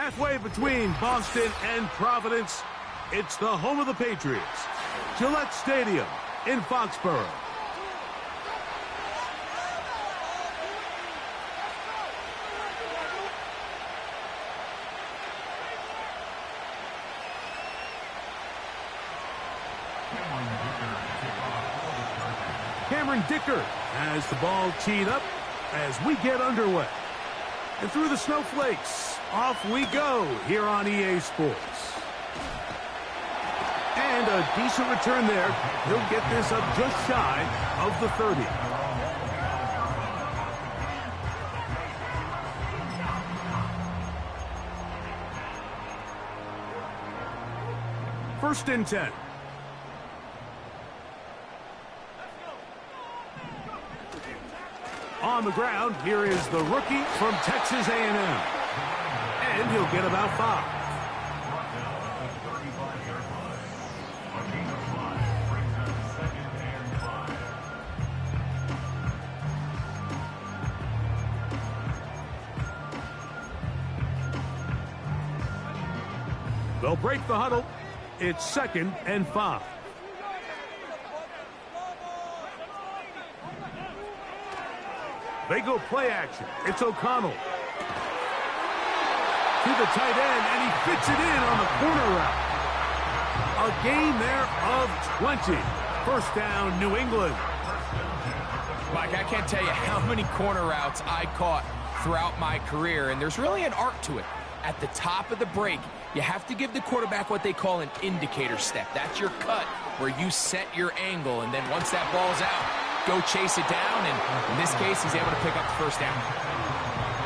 Halfway between Boston and Providence, it's the home of the Patriots, Gillette Stadium in Foxborough. Cameron Dicker has the ball teed up as we get underway. And through the snowflakes, off we go here on EA Sports. And a decent return there. He'll get this up just shy of the 30. First and 10. On the ground, here is the rookie from Texas A&M. And he'll get about 5. They'll break the huddle. It's 2nd and 5. They go play action. It's O'Connell. To the tight end, and he fits it in on the corner route. A gain there of 20. First down, New England. Mike, I can't tell you how many corner routes I caught throughout my career, and there's really an art to it. At the top of the break, you have to give the quarterback what they call an indicator step. That's your cut, where you set your angle, and then once that ball's out, go chase it down, and in this case, he's able to pick up the first down.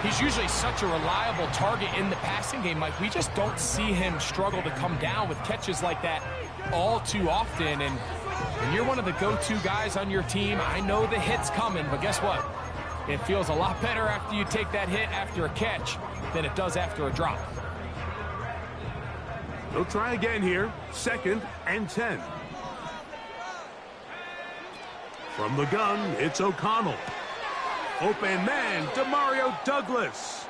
He's usually such a reliable target in the passing game, Mike. We just don't see him struggle to come down with catches like that all too often, and you're one of the go-to guys on your team. I know the hit's coming, but guess what? It feels a lot better after you take that hit after a catch than it does after a drop. They'll try again here. 2nd and 10. From the gun, it's O'Connell. Open man, Demario Douglas.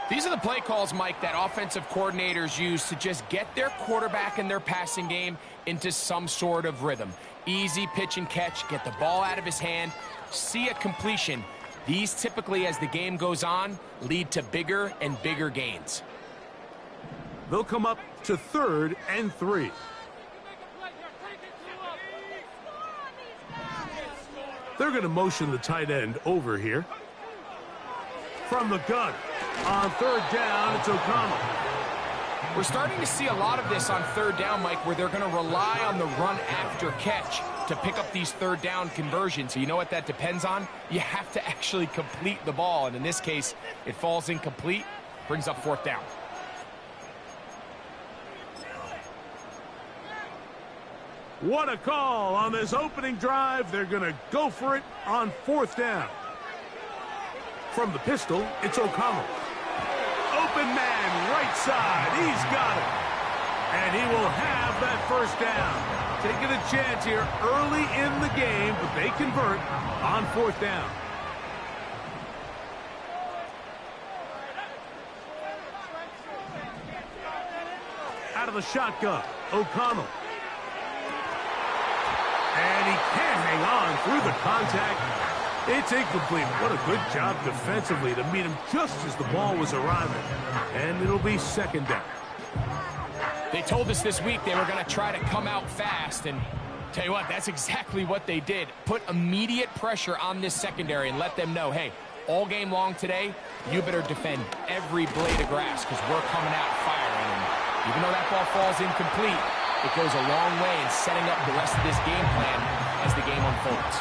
These are the play calls, Mike, that offensive coordinators use to just get their quarterback and their passing game into some sort of rhythm. Easy pitch and catch, get the ball out of his hand, see a completion. These typically, as the game goes on, lead to bigger and bigger gains. They'll come up to 3rd and 3. They're going to motion the tight end over here. From the gun, on 3rd down, it's O'Connell. We're starting to see a lot of this on 3rd down, Mike, where they're going to rely on the run after catch to pick up these 3rd down conversions. So you know what that depends on? You have to actually complete the ball, and in this case, it falls incomplete, brings up 4th down. What a call on this opening drive. They're going to go for it on 4th down. From the pistol, it's O'Connell. Open man, right side. He's got it. And he will have that first down. Taking a chance here early in the game, but they convert on 4th down. Out of the shotgun, O'Connell. And he can't hang on through the contact. It's incomplete. What a good job defensively to meet him just as the ball was arriving. And it'll be 2nd down. They told us this week they were going to try to come out fast, and tell you what, that's exactly what they did. Put immediate pressure on this secondary and let them know, hey, all game long today, you better defend every blade of grass because we're coming out firing. And even though that ball falls incomplete, it goes a long way in setting up the rest of this game plan as the game unfolds.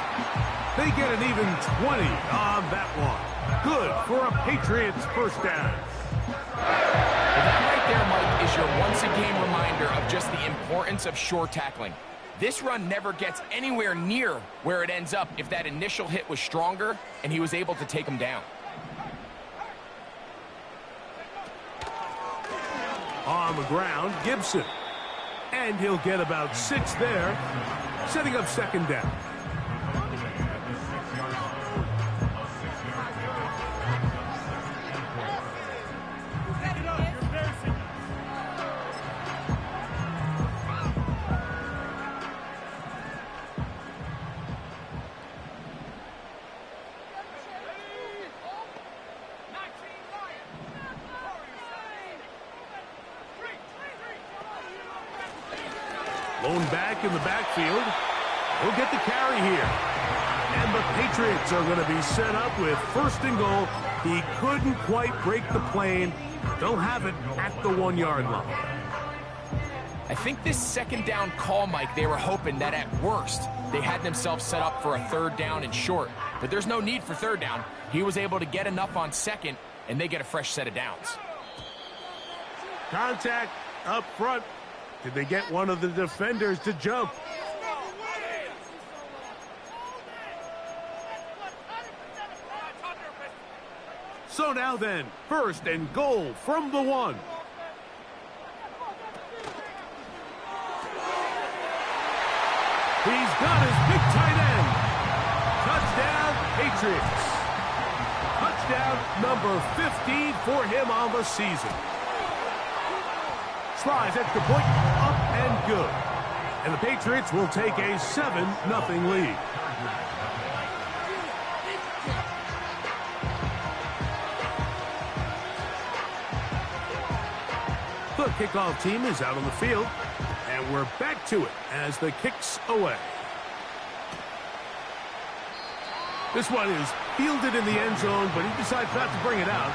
They get an even 20 on that one. Good for a Patriots first down. Well, that right there, Mike, is your once-a-game reminder of just the importance of short tackling. This run never gets anywhere near where it ends up if that initial hit was stronger and he was able to take him down. On the ground, Gibson. And he'll get about 6 there, setting up 2nd down. Thrown back in the backfield. He'll get the carry here. And the Patriots are going to be set up with first and goal. He couldn't quite break the plane. They'll have it at the 1-yard line. I think this second down call, Mike, they were hoping that at worst they had themselves set up for a third down and short. But there's no need for third down. He was able to get enough on second, and they get a fresh set of downs. Contact up front. Did they get one of the defenders to jump? So now then, first and goal from the 1. He's got his big tight end. Touchdown, Patriots. Touchdown number 15 for him on the season. Tries extra point, up and good. And the Patriots will take a 7-0 lead. The kickoff team is out on the field. And we're back to it as the kick's away. This one is fielded in the end zone, but he decides not to bring it out.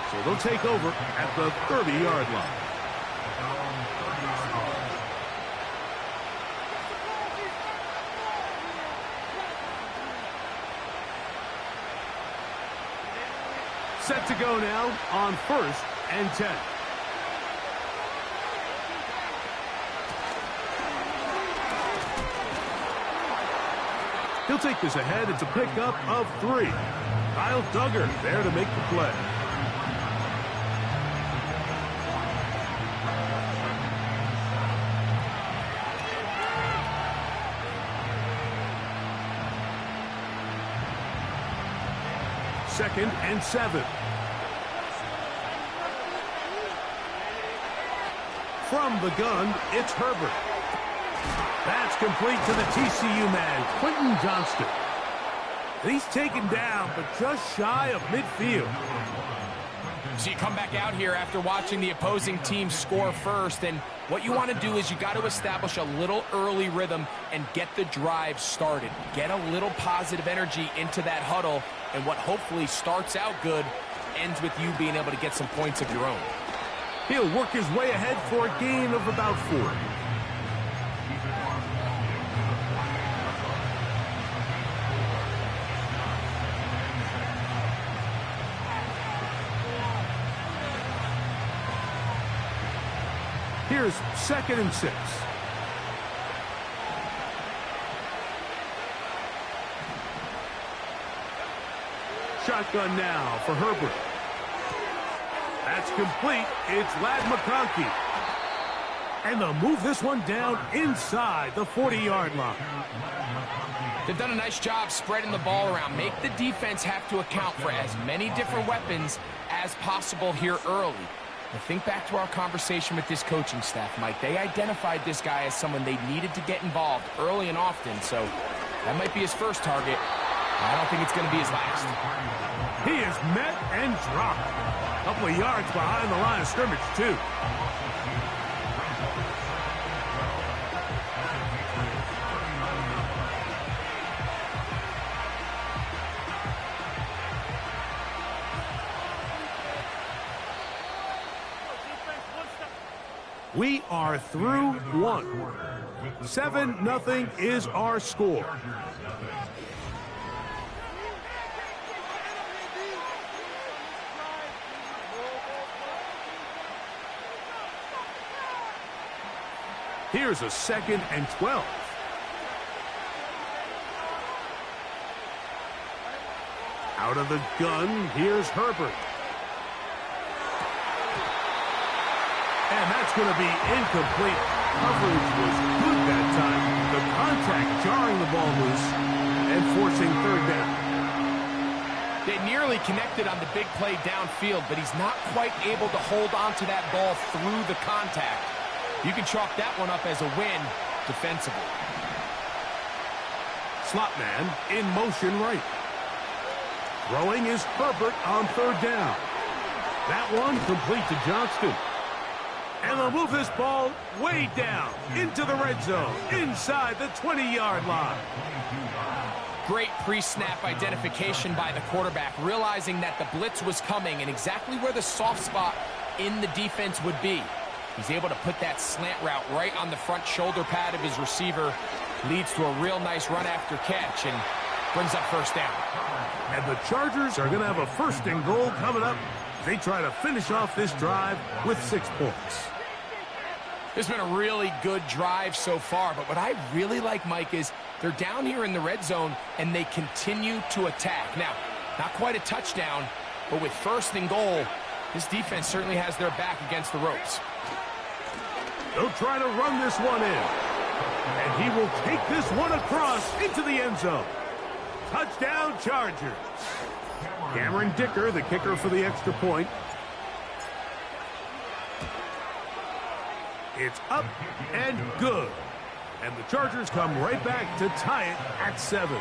So they'll take over at the 30-yard line. Set to go now on 1st and 10. He'll take this ahead. It's a pickup of 3. Kyle Duggar there to make the play. Second and 7. From the gun, it's Herbert. That's complete to the TCU man, Quentin Johnston. He's taken down, but just shy of midfield. So you come back out here after watching the opposing team score first, and what you want to do is you got to establish a little early rhythm and get the drive started. Get a little positive energy into that huddle, and what hopefully starts out good ends with you being able to get some points of your own. He'll work his way ahead for a gain of about 4. Here's 2nd and 6. Shotgun now for Herbert. That's complete. It's Ladd McConkey. And they'll move this one down inside the 40-yard line. They've done a nice job spreading the ball around. Make the defense have to account for as many different weapons as possible here early. And think back to our conversation with this coaching staff, Mike. They identified this guy as someone they needed to get involved early and often, so that might be his first target. I don't think it's going to be his last. He is met and dropped. A couple of yards behind the line of scrimmage, too. We are through 1. 7-0 is our score. Here's a 2nd and 12. Out of the gun, here's Herbert. And that's going to be incomplete. Coverage was good that time. The contact jarring the ball loose and forcing 3rd down. They nearly connected on the big play downfield, but he's not quite able to hold on to that ball through the contact. You can chalk that one up as a win defensively. Slot man in motion right. Throwing is Herbert on 3rd down. That one complete to Johnston. And they'll move this ball way down into the red zone, inside the 20-yard line. Great pre-snap identification by the quarterback, realizing that the blitz was coming and exactly where the soft spot in the defense would be. He's able to put that slant route right on the front shoulder pad of his receiver. Leads to a real nice run after catch and brings up first down. And the Chargers are going to have a first and goal coming up. They try to finish off this drive with 6 points. This has been a really good drive so far, but what I really like, Mike, is they're down here in the red zone and they continue to attack. Now, not quite a touchdown, but with first and goal, this defense certainly has their back against the ropes. They'll try to run this one in. And he will take this one across into the end zone. Touchdown, Chargers. Cameron Dicker, the kicker for the extra point. It's up and good. And the Chargers come right back to tie it at 7.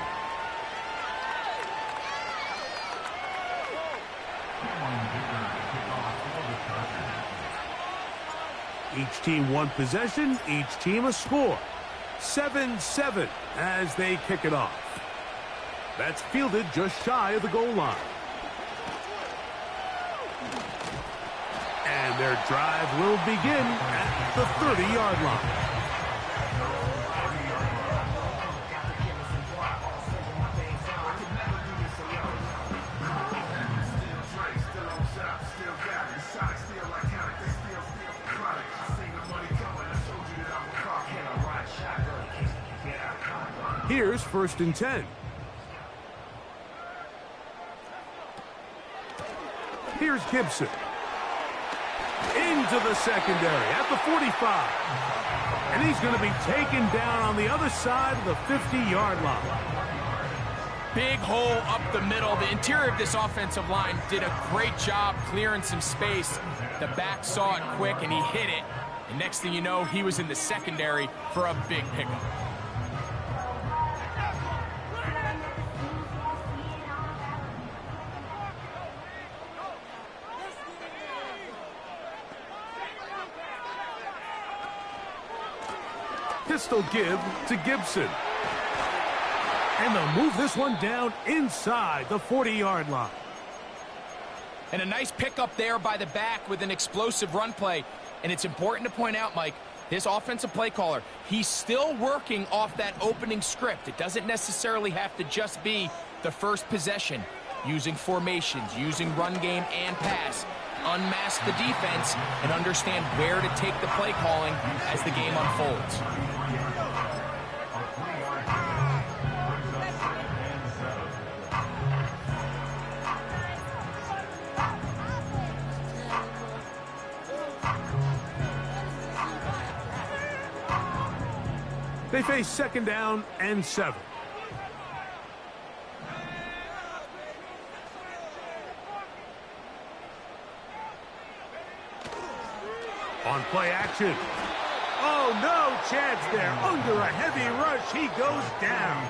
Each team one possession, each team a score. 7-7 as they kick it off. That's fielded just shy of the goal line. And their drive will begin at the 30-yard line. Here's first and 10. Here's Gibson. Into the secondary at the 45. And he's going to be taken down on the other side of the 50-yard line. Big hole up the middle. The interior of this offensive line did a great job clearing some space. The back saw it quick and he hit it. And next thing you know, he was in the secondary for a big pickup. Pistol give to Gibson. And they'll move this one down inside the 40-yard line. And a nice pickup there by the back with an explosive run play. And it's important to point out, Mike, this offensive play caller, he's still working off that opening script. It doesn't necessarily have to just be the first possession. Using formations, using run game and pass. Unmask the defense and understand where to take the play calling as the game unfolds. They face second down and 7. On play action. Oh, no chance there. Under a heavy rush, he goes down.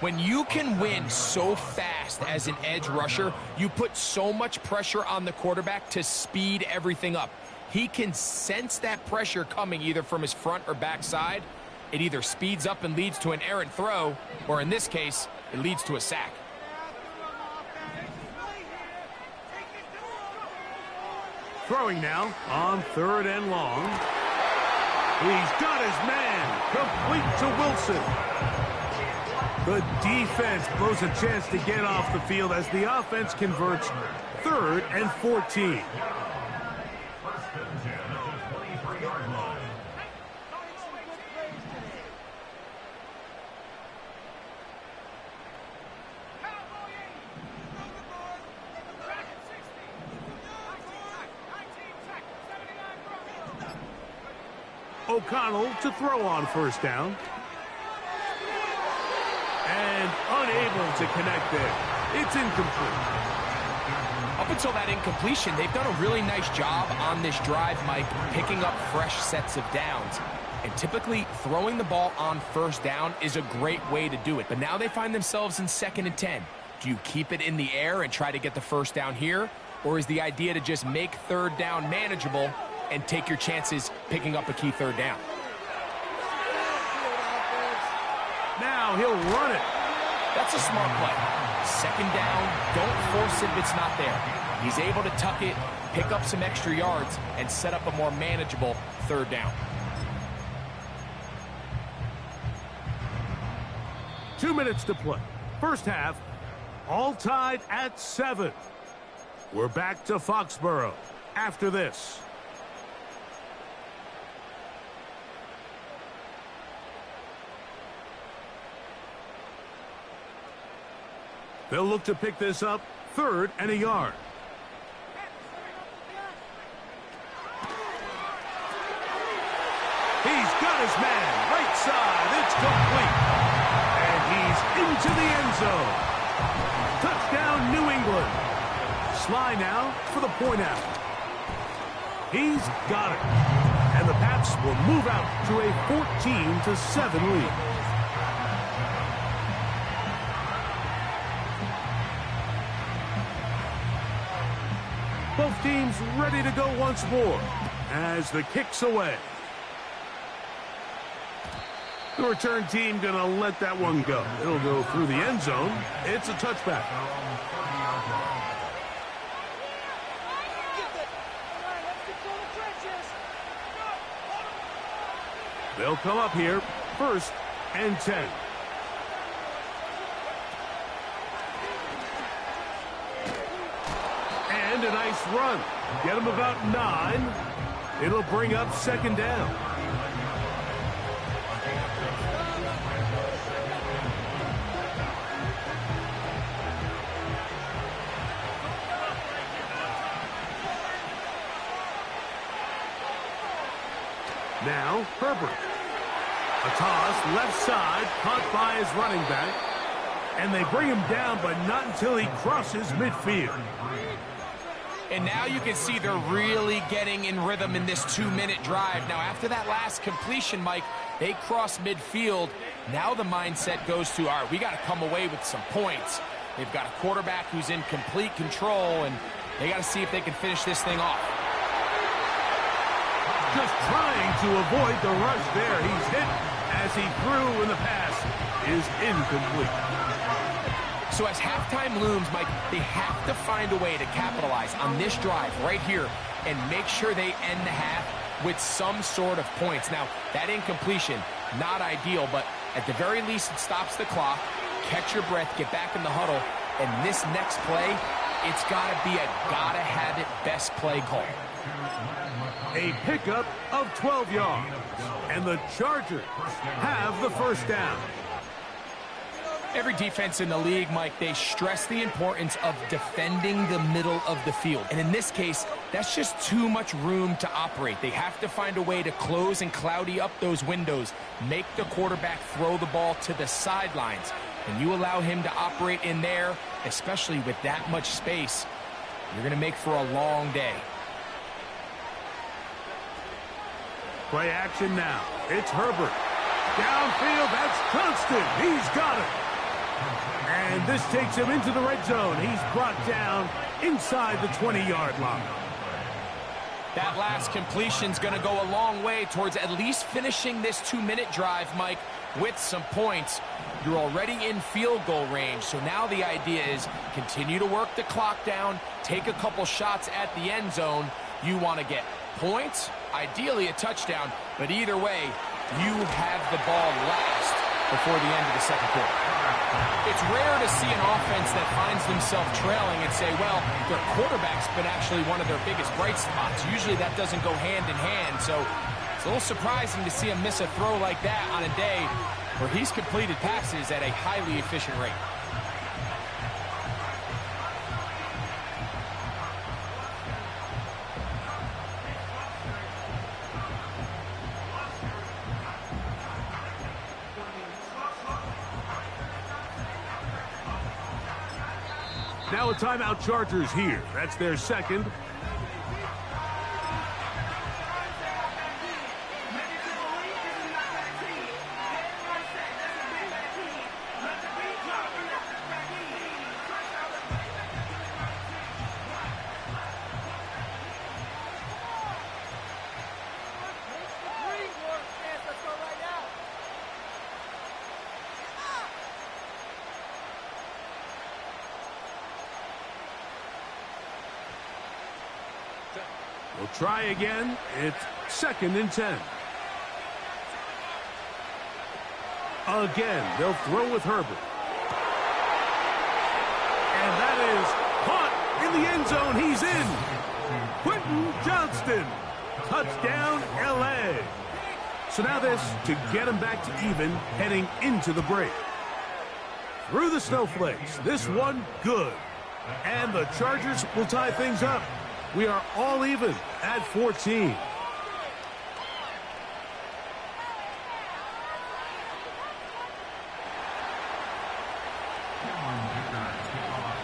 When you can win so fast as an edge rusher, you put so much pressure on the quarterback to speed everything up. He can sense that pressure coming either from his front or back side. It either speeds up and leads to an errant throw, or in this case, it leads to a sack. Throwing now on 3rd and long. He's got his man, complete to Wilson. The defense blows a chance to get off the field as the offense converts 3rd and 14. O'Connell to throw on first down. And unable to connect there. It's incomplete. Up until that incompletion, they've done a really nice job on this drive, Mike, picking up fresh sets of downs. And typically, throwing the ball on first down is a great way to do it. But now they find themselves in 2nd and 10. Do you keep it in the air and try to get the first down here? Or is the idea to just make 3rd down manageable and take your chances picking up a key third down. Now he'll run it. That's a smart play. Second down, don't force it if it's not there. He's able to tuck it, pick up some extra yards, and set up a more manageable third down. 2 minutes to play. First half, all tied at 7. We're back to Foxborough after this. They'll look to pick this up, 3rd and a yard. He's got his man, right side, it's complete. And he's into the end zone. Touchdown, New England. Sly now for the point after. He's got it. And the Pats will move out to a 14-7 lead. Both teams ready to go once more as the kick's away. The return team going to let that one go. It'll go through the end zone. It's a touchback. They'll come up here, 1st and 10. And a nice run. Get him about 9. It'll bring up 2nd down. Now, Herbert. A toss, left side, caught by his running back. And they bring him down, but not until he crosses midfield. And now you can see they're really getting in rhythm in this 2-minute drive. Now, after that last completion, Mike, they cross midfield. Now the mindset goes to, all right, we got to come away with some points. They've got a quarterback who's in complete control, and they got to see if they can finish this thing off. Just trying to avoid the rush there. He's hit as he threw, and the pass is incomplete. So as halftime looms, Mike, they have to find a way to capitalize on this drive right here and make sure they end the half with some sort of points. Now, that incompletion, not ideal, but at the very least it stops the clock. Catch your breath, get back in the huddle, and this next play, it's got to be a gotta-have-it best play call. A pickup of 12 yards, and the Chargers have the 1st down. Every defense in the league, Mike, they stress the importance of defending the middle of the field. And in this case, that's just too much room to operate. They have to find a way to close and cloudy up those windows, make the quarterback throw the ball to the sidelines. And you allow him to operate in there, especially with that much space, you're going to make for a long day. Play action now. It's Herbert. Downfield, that's constant. He's got it. And this takes him into the red zone. He's brought down inside the 20-yard line. That last completion's going to go a long way towards at least finishing this 2-minute drive, Mike, with some points. You're already in field goal range, so now the idea is continue to work the clock down, take a couple shots at the end zone. You want to get points, ideally a touchdown, but either way, you have the ball last before the end of the second quarter. It's rare to see an offense that finds themselves trailing and say, well, their quarterback's been actually one of their biggest bright spots. Usually that doesn't go hand in hand, so it's a little surprising to see him miss a throw like that on a day where he's completed passes at a highly efficient rate. Now a timeout, Chargers here. That's their 2nd. We'll try again. It's 2nd and 10. Again, they'll throw with Herbert. And that is caught in the end zone. He's in. Quentin Johnston. Touchdown, L.A. So now this to get him back to even heading into the break. Through the snowflakes. This one good. And the Chargers will tie things up. We are all even at 14.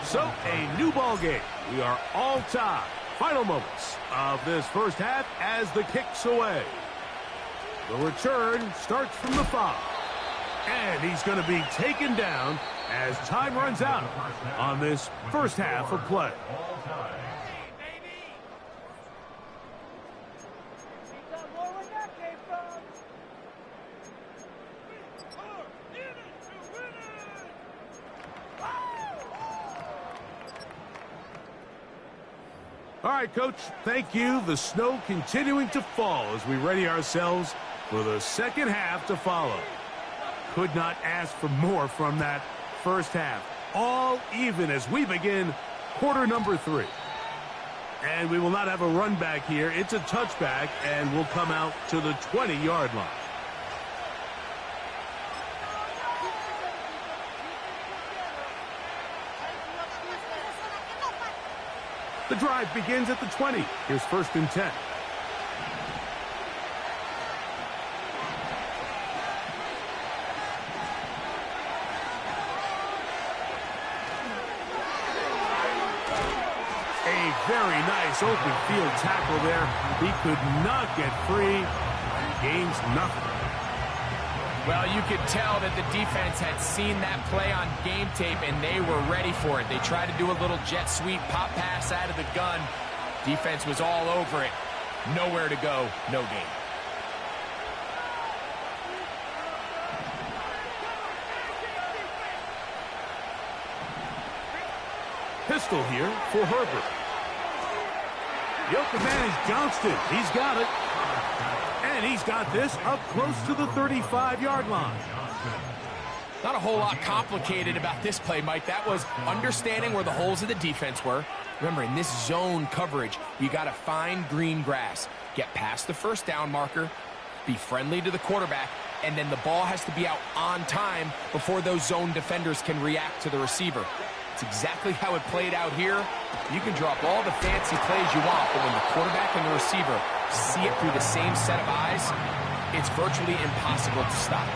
So, a new ball game. We are all tied. Final moments of this first half as the kick's away. The return starts from the 5. And he's going to be taken down as time runs out on this first half of play. All right, Coach, thank you. The snow continuing to fall as we ready ourselves for the second half to follow. Could not ask for more from that first half. All even as we begin quarter number 3. And we will not have a run back here. It's a touchback, and we'll come out to the 20-yard line. The drive begins at the 20. Here's 1st and 10. A very nice open field tackle there. He could not get free. Gains nothing. Well, you could tell that the defense had seen that play on game tape, and they were ready for it. They tried to do a little jet sweep pop pass out of the gun. Defense was all over it. Nowhere to go, no gain. Pistol here for Herbert. Yoke advantage Johnston. He's got it. And he's got this up close to the 35-yard line. Not a whole lot complicated about this play, Mike. That was understanding where the holes of the defense were. Remember, in this zone coverage, you got to find green grass. Get past the first down marker, be friendly to the quarterback, and then the ball has to be out on time before those zone defenders can react to the receiver. It's exactly how it played out here. You can drop all the fancy plays you want, but when the quarterback and the receiver see it through the same set of eyes, it's virtually impossible to stop.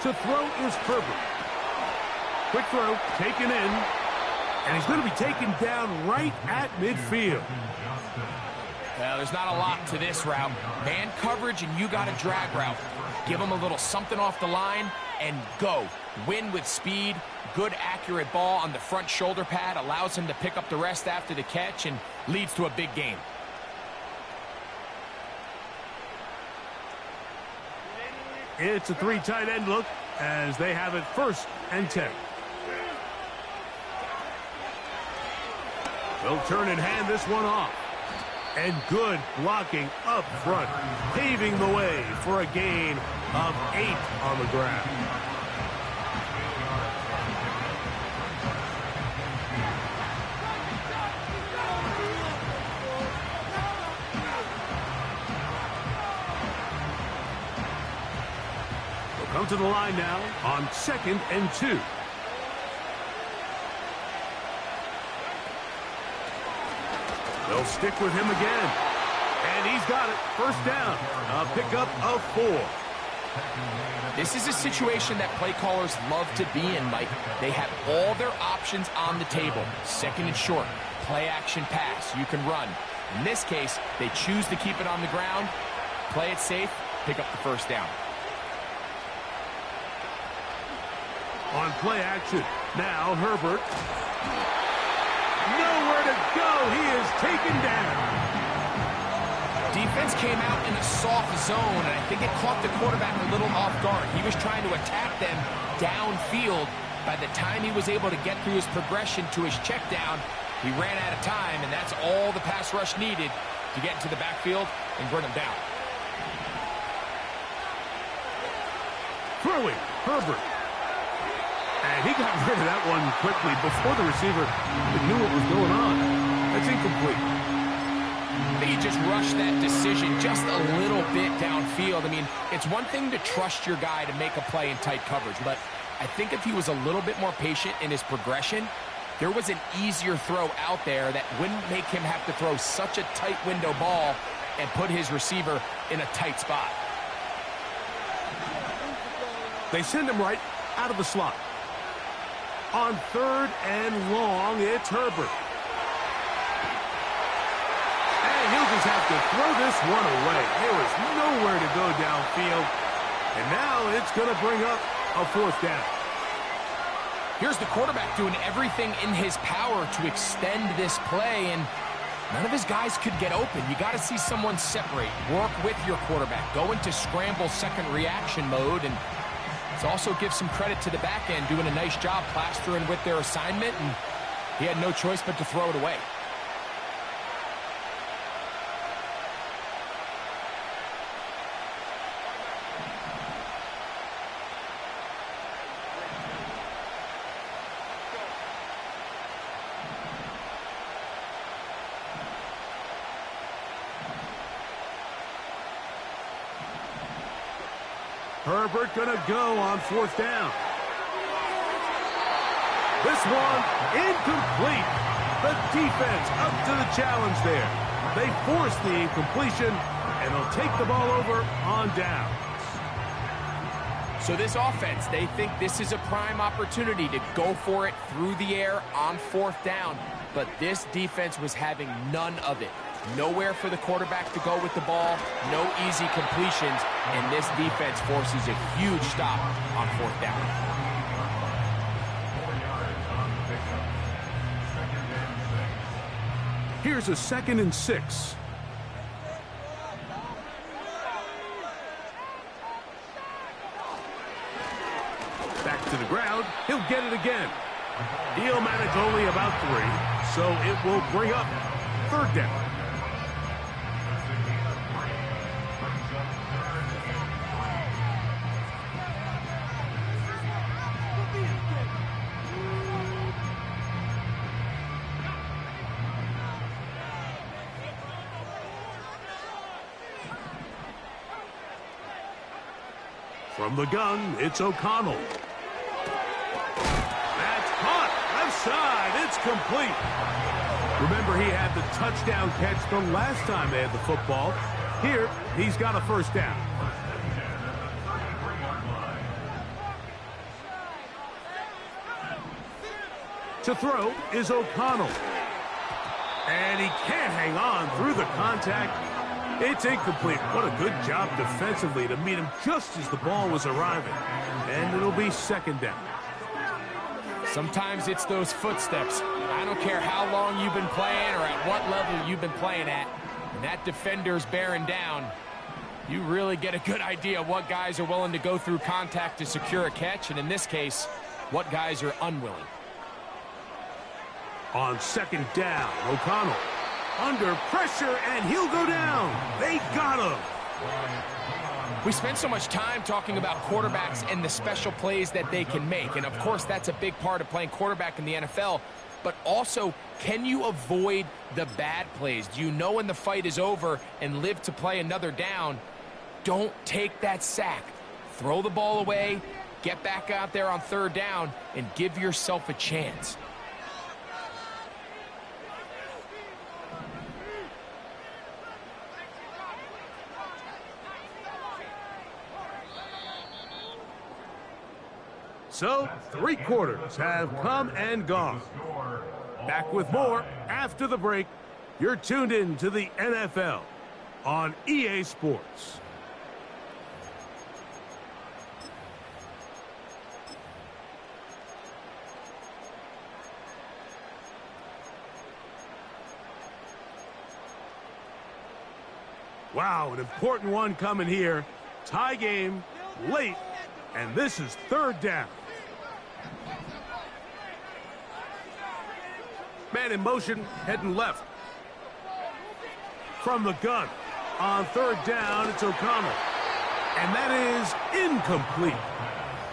To throw is Herbert. Quick throw, taken in. And he's going to be taken down right at midfield. Well, there's not a lot to this route. Man coverage, and you got a drag route. Give him a little something off the line and go. Win with speed. Good, accurate ball on the front shoulder pad. Allows him to pick up the rest after the catch and leads to a big game. It's a 3 tight end look as they have it 1st and 10. They'll turn and hand this one off. And good blocking up front, paving the way for a gain of 8 on the ground. They'll come to the line now on 2nd and 2. They'll stick with him again. And he's got it. 1st down. A pickup of 4. This is a situation that play callers love to be in, Mike. They have all their options on the table. 2nd and short. Play action pass. You can run. In this case, they choose to keep it on the ground, play it safe, pick up the 1st down. On play action. Now Herbert. Nowhere to go. He is taken down. defense came out in a soft zone, and I think it caught the quarterback a little off guard. He was trying to attack them downfield. By the time he was able to get through his progression to his check down, he ran out of time, and that's all the pass rush needed to get into the backfield and bring him down. Throwing, Herbert. And he got rid of that one quickly before the receiver even knew what was going on. That's incomplete. I think he just rushed that decision just a little bit downfield. I mean, it's one thing to trust your guy to make a play in tight coverage, but I think if he was a little bit more patient in his progression, there was an easier throw out there that wouldn't make him have to throw such a tight window ball and put his receiver in a tight spot. They send him right out of the slot. On 3rd and long, it's Herbert. And he'll just have to throw this one away. There was nowhere to go downfield. And now it's going to bring up a 4th down. Here's the quarterback doing everything in his power to extend this play, and none of his guys could get open. You got to see someone separate, work with your quarterback, go into scramble second reaction mode, and it also gives some credit to the back end doing a nice job plastering with their assignment, and he had no choice but to throw it away. Herbert gonna go on 4th down. This one incomplete. The defense up to the challenge there. They force the incompletion, and they'll take the ball over on down. So this offense, they think this is a prime opportunity to go for it through the air on 4th down. But this defense was having none of it. Nowhere for the quarterback to go with the ball, no easy completions, and this defense forces a huge stop on 4th down. Here's a 2nd and 6. Back to the ground. He'll get it again. He'll manage only about 3, so it will bring up 3rd down. From the gun, it's O'Connell. That's caught. Left side. It's complete. Remember, he had the touchdown catch the last time they had the football. Here, he's got a 1st down. To throw is O'Connell. And he can't hang on through the contact. It's incomplete. What a good job defensively to meet him just as the ball was arriving. And it'll be 2nd down. Sometimes it's those footsteps. I don't care how long you've been playing or at what level you've been playing at. When that defender's bearing down, you really get a good idea of what guys are willing to go through contact to secure a catch, and in this case, what guys are unwilling. On 2nd down, O'Connell under pressure, and he'll go down. They got him. We spend so much time talking about quarterbacks and the special plays that they can make, and of course that's a big part of playing quarterback in the NFL, but also, can you avoid the bad plays? Do you know when the fight is over and live to play another down? Don't take that sack. Throw the ball away, get back out there on 3rd down, and give yourself a chance. So, 3 quarters have come and gone. Back with more after the break. You're tuned in to the NFL on EA Sports. Wow, an important one coming here. Tie game, late, and this is third down. Man in motion, heading left. From the gun. On third down, it's O'Connell. And that is incomplete.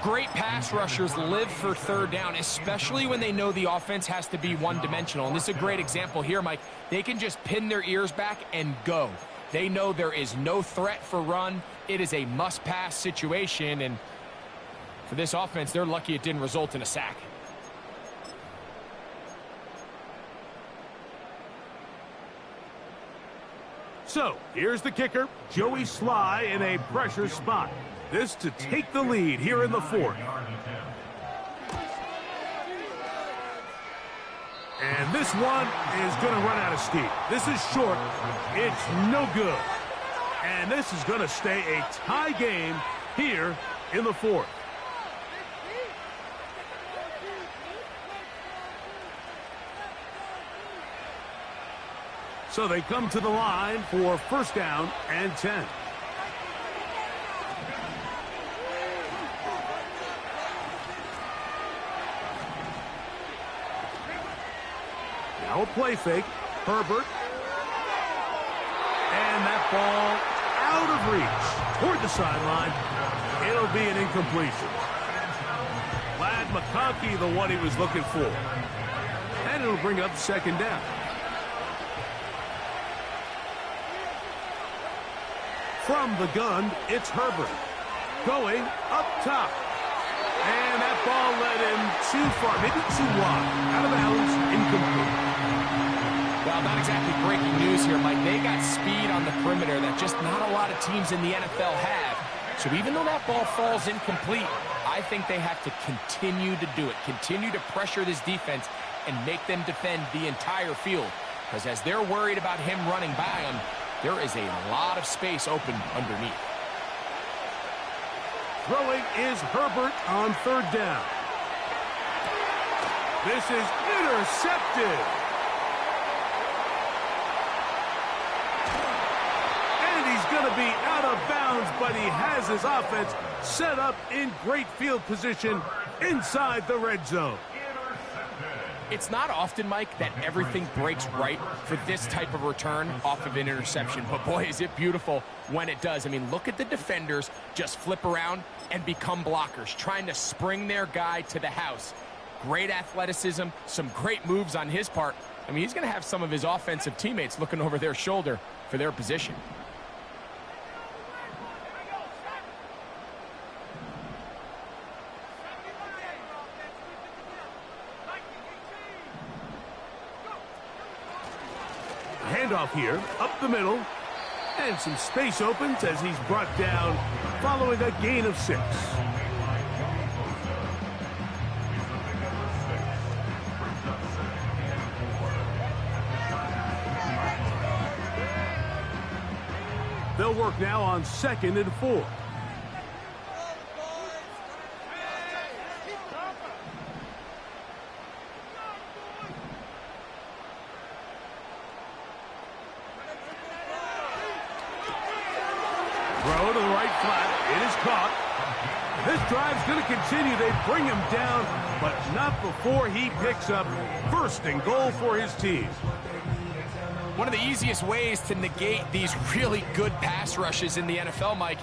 Great pass rushers live for third down, especially when they know the offense has to be one-dimensional. And this is a great example here, Mike. They can just pin their ears back and go. They know there is no threat for run. It is a must-pass situation. And for this offense, they're lucky it didn't result in a sack. So, here's the kicker, Joey Sly in a pressure spot. This to take the lead here in the fourth. And this one is going to run out of steam. This is short. It's no good. And this is going to stay a tie game here in the fourth. So they come to the line for first down and 10. Now a play fake. Herbert. And that ball out of reach toward the sideline. It'll be an incompletion. Lad McConkey, the one he was looking for. And it'll bring up second down. From the gun, it's Herbert. Going up top. And that ball led him too far, maybe too wide. Out of bounds, incomplete. Well, not exactly breaking news here, Mike. They got speed on the perimeter that just not a lot of teams in the NFL have. So even though that ball falls incomplete, I think they have to continue to do it. Continue to pressure this defense and make them defend the entire field. Because as they're worried about him running by them, there is a lot of space open underneath. Throwing is Herbert on third down. This is intercepted. And he's going to be out of bounds, but he has his offense set up in great field position inside the red zone. It's not often, Mike, that everything breaks right for this type of return off of an interception. But, boy, is it beautiful when it does. I mean, look at the defenders just flip around and become blockers, trying to spring their guy to the house. Great athleticism, some great moves on his part. I mean, he's going to have some of his offensive teammates looking over their shoulder for their position. Handoff here, up the middle, and some space opens as he's brought down following a gain of 6. They'll work now on 2nd and 4. Throw to the right flat. It is caught. This drive's going to continue. They bring him down, but not before he picks up first and goal for his team. One of the easiest ways to negate these really good pass rushes in the NFL, Mike,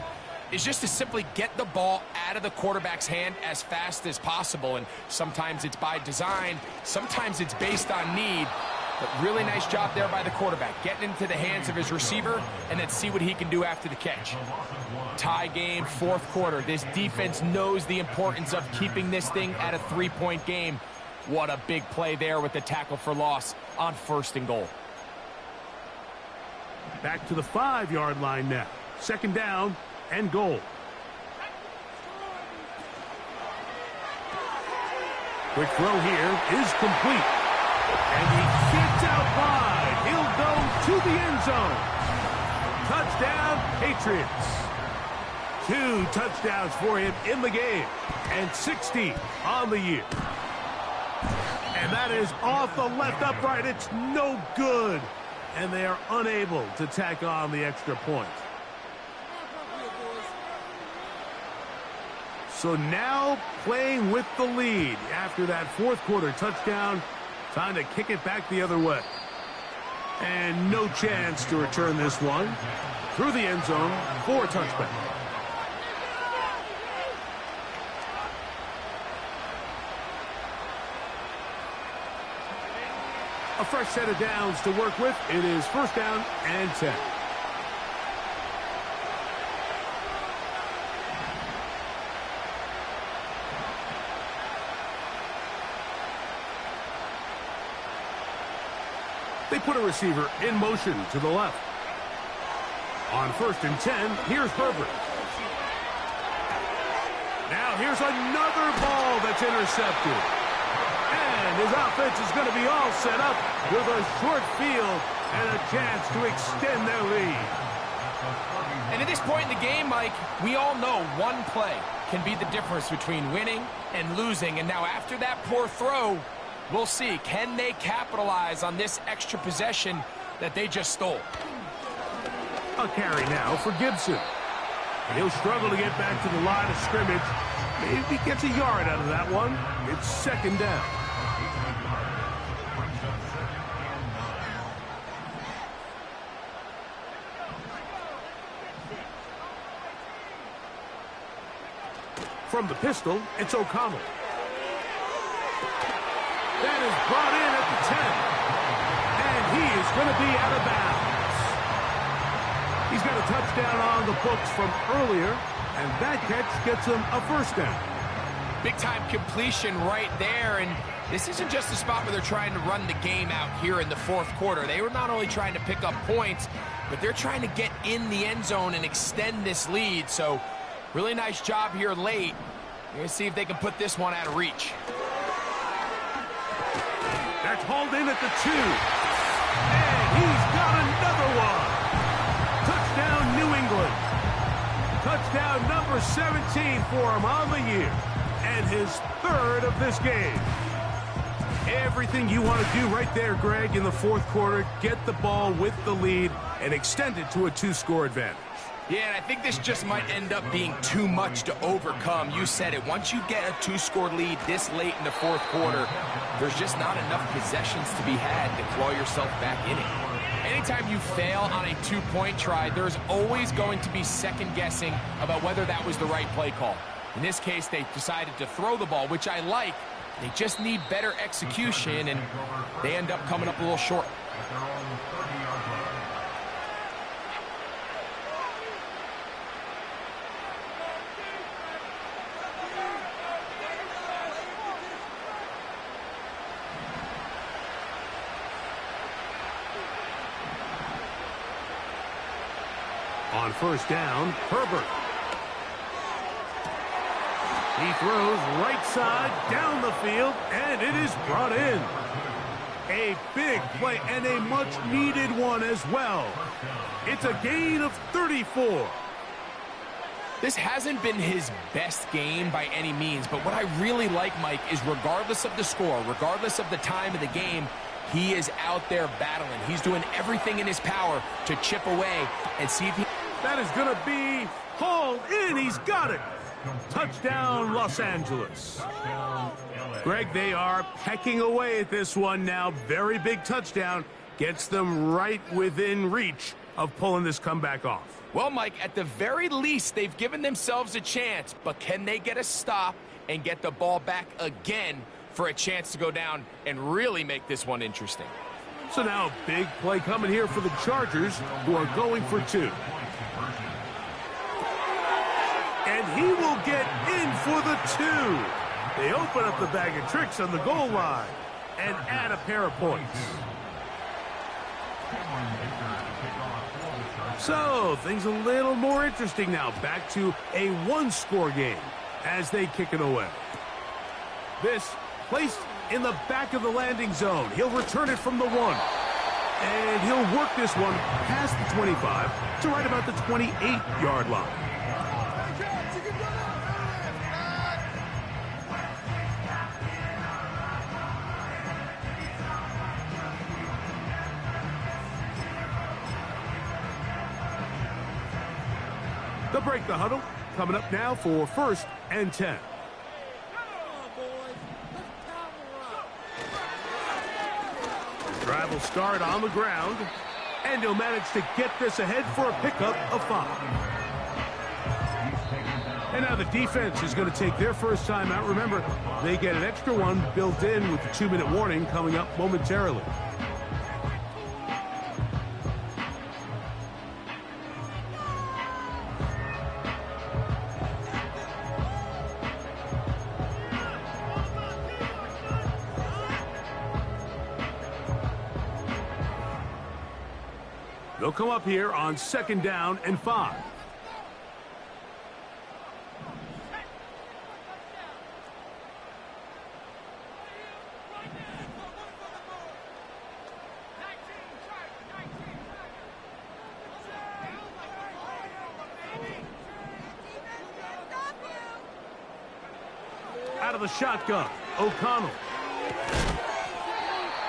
is just to simply get the ball out of the quarterback's hand as fast as possible. And sometimes it's by design, sometimes it's based on need. But really nice job there by the quarterback, getting into the hands of his receiver and then see what he can do after the catch. Tie game, 4th quarter. This defense knows the importance of keeping this thing at a 3-point game. What a big play there with the tackle for loss on 1st and goal. Back to the 5-yard line now. 2nd down and goal. Quick throw here is complete. And he gets out wide. He'll go to the end zone. Touchdown, Patriots. 2 touchdowns for him in the game. And 60 on the year. And that is off the left upright. It's no good. and they are unable to tack on the extra point. So now playing with the lead after that fourth quarter touchdown, time to kick it back the other way. And no chance to return this one through the end zone for a touchback. A fresh set of downs to work with. It is first down and 10. They put a receiver in motion to the left. On first and 10, here's Herbert. Now here's another ball that's intercepted. And his offense is going to be all set up with a short field and a chance to extend their lead. And at this point in the game, Mike, we all know one play can be the difference between winning and losing. And now after that poor throw, we'll see, can they capitalize on this extra possession that they just stole? A carry now for Gibson. He'll struggle to get back to the line of scrimmage. Maybe he gets a yard out of that one. It's second down. From the pistol, it's O'Connell. That is brought in at the 10. And he is going to be out of bounds. He's got a touchdown on the books from earlier, and that catch gets him a first down. Big-time completion right there, and this isn't just a spot where they're trying to run the game out here in the fourth quarter. They were not only trying to pick up points, but they're trying to get in the end zone and extend this lead. So, really nice job here late. We're going to see if they can put this one out of reach. That's hauled in at the 2. And he's got another one. Touchdown, New England. Touchdown number 17 for him on the year. And his third of this game. Everything you want to do right there, Greg, in the fourth quarter. Get the ball with the lead and extend it to a 2-score advantage. Yeah, and I think this just might end up being too much to overcome. You said it. Once you get a 2-score lead this late in the fourth quarter, there's just not enough possessions to be had to claw yourself back in it. Anytime you fail on a 2-point try, there's always going to be second-guessing about whether that was the right play call. In this case, they decided to throw the ball, which I like. They just need better execution, and they end up coming up a little short. On first down, Herbert. He throws right side down the field, and it is brought in. A big play and a much-needed one as well. It's a gain of 34. This hasn't been his best game by any means, but what I really like, Mike, is regardless of the score, regardless of the time of the game, he is out there battling. He's doing everything in his power to chip away and see if he... That is going to be hauled in. He's got it. Touchdown, Los Angeles. Greg, they are pecking away at this one now. Very big touchdown. Gets them right within reach of pulling this comeback off. Well, Mike, at the very least, they've given themselves a chance, but can they get a stop and get the ball back again for a chance to go down and really make this one interesting? So now a big play coming here for the Chargers, who are going for 2. And he will get in for the 2. They open up the bag of tricks on the goal line and add a pair of points. So things a little more interesting now. Back to a 1-score game as they kick it away. This placed in the back of the landing zone. He'll return it from the 1. And he'll work this one past the 25 to right about the 28-yard line. They'll break the huddle. Coming up now for 1st and 10. The drive will start on the ground, and he'll manage to get this ahead for a pickup of 5. And now the defense is going to take their first time out. Remember, they get an extra one built in with the 2-minute warning coming up momentarily. They'll come up here on 2nd down and 5. Out of the shotgun, O'Connell.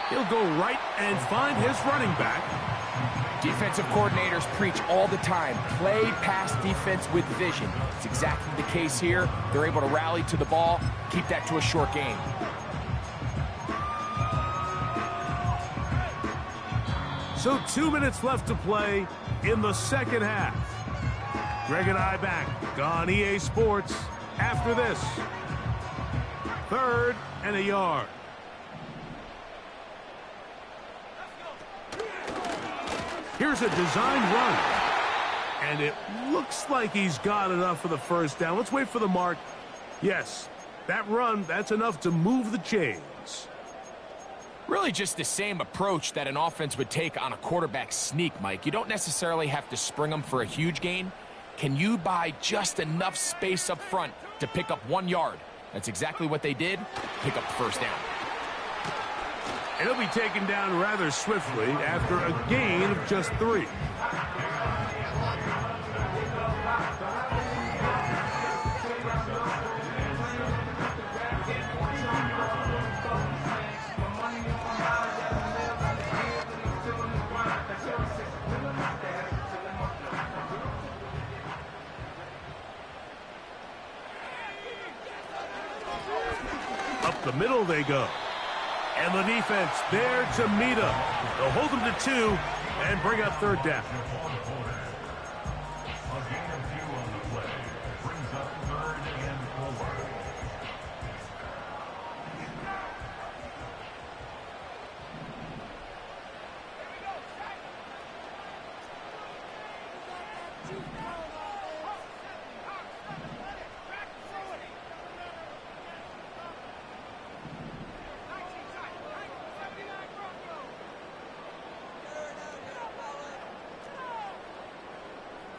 He'll go right and find his running back. Defensive coordinators preach all the time, play pass defense with vision. It's exactly the case here. They're able to rally to the ball, keep that to a short game. So 2 minutes left to play in the 2nd half. Greg and I back on EA Sports after this. 3rd and a yard. Here's a design run. And it looks like he's got enough for the 1st down. Let's wait for the mark. Yes, that run, that's enough to move the chains. Really just the same approach that an offense would take on a quarterback sneak, Mike. You don't necessarily have to spring them for a huge gain. Can you buy just enough space up front to pick up 1 yard? That's exactly what they did. Pick up the 1st down. And he'll be taken down rather swiftly after a gain of just 3. Up the middle they go. And the defense there to meet him. They'll hold him to 2 and bring up 3rd down.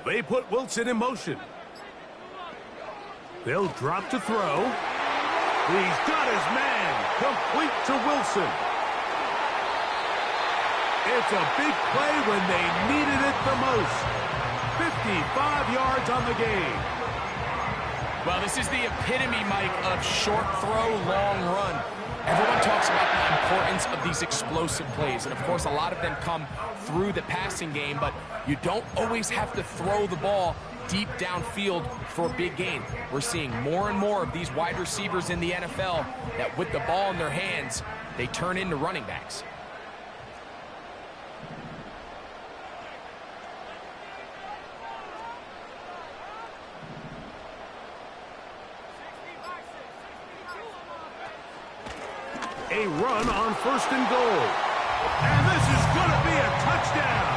They put Wilson in motion. They'll drop to throw. He's got his man. Complete to Wilson. It's a big play when they needed it the most. 55 yards on the game. Well, this is the epitome, Mike, of short throw, long run. Everyone talks about the importance of these explosive plays, and of course a lot of them come through the passing game, but you don't always have to throw the ball deep downfield for a big gain. We're seeing more and more of these wide receivers in the NFL that with the ball in their hands, they turn into running backs. A run on 1st and goal. And this is going to be a touchdown.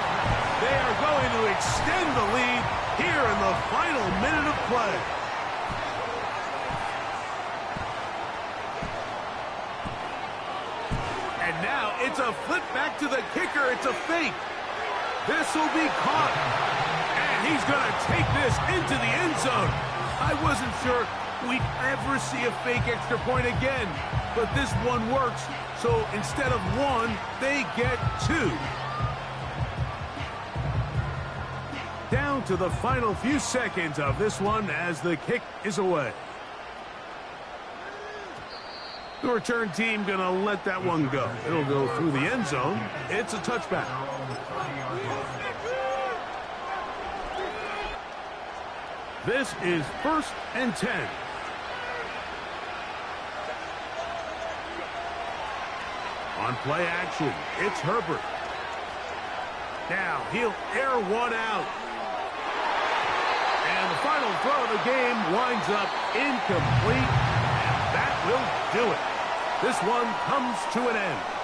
They are going to extend the lead here in the final minute of play. And now it's a flip back to the kicker. It's a fake. This will be caught. And he's going to take this into the end zone. I wasn't sure we'd ever see a fake extra point again. But this one works, so instead of 1, they get 2. Down to the final few seconds of this one as the kick is away. The return team going to let that one go. It'll go through the end zone. It's a touchback. This is 1st and 10. On play action, it's Herbert. Now he'll air one out. And the final throw of the game winds up incomplete. And that will do it. This one comes to an end.